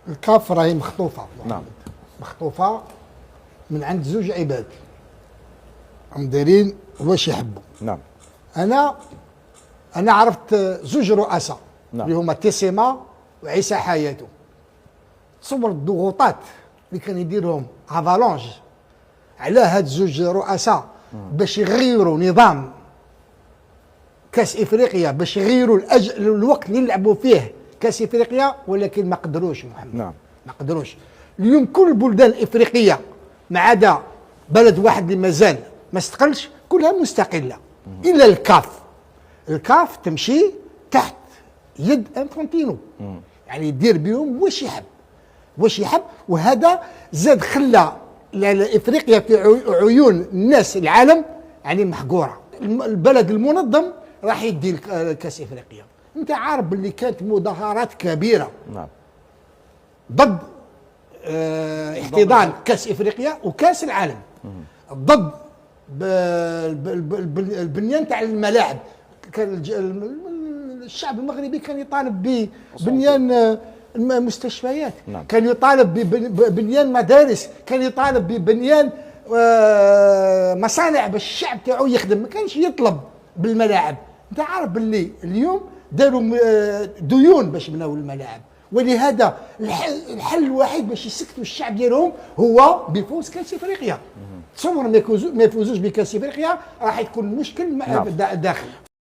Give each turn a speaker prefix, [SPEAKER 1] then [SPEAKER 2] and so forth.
[SPEAKER 1] الكاف راهي مخطوفه.
[SPEAKER 2] نعم.
[SPEAKER 1] مخطوفه من عند زوج عباد هم دايرين واش يحبوا.
[SPEAKER 2] نعم.
[SPEAKER 1] انا عرفت زوج رؤساء.
[SPEAKER 2] نعم.
[SPEAKER 1] اللي هما تيسيما وعيسى حياته. تصور الضغوطات اللي كان يديرهم افالونج على هاد زوج رؤساء باش يغيروا نظام كاس افريقيا، باش يغيروا الوقت اللي يلعبوا فيه كاس افريقيا، ولكن ما قدروش محمد.
[SPEAKER 2] نعم.
[SPEAKER 1] ما قدروش. اليوم كل البلدان الافريقيه ما عدا بلد واحد اللي مازال ما استقلش كلها مستقله الا الكاف. الكاف تمشي تحت يد انفانتينو، يعني يدير بهم واش يحب واش يحب. وهذا زاد خلى افريقيا في عيون الناس العالم يعني محقوره. البلد المنظم راح يدي كاس افريقيا. انت عارف باللي كانت مظاهرات كبيره
[SPEAKER 2] نعم.
[SPEAKER 1] ضد احتضان كاس افريقيا وكاس العالم، ضد البنيان تاع الملاعب. كان الشعب المغربي كان يطالب ببنيان مستشفيات.
[SPEAKER 2] نعم.
[SPEAKER 1] كان يطالب ببنيان مدارس، كان يطالب ببنيان مصانع باش الشعب تاعو يخدم، ما كانش يطلب بالملاعب. انت عارف باللي اليوم داروا ديون باش بناو الملاعب، ولهذا الحل الوحيد باش يسكتوا الشعب ديالهم هو بفوز كاس افريقيا. تصور ما يفوزوش بكاس افريقيا راح يكون مشكل
[SPEAKER 2] نعم.
[SPEAKER 1] داخل.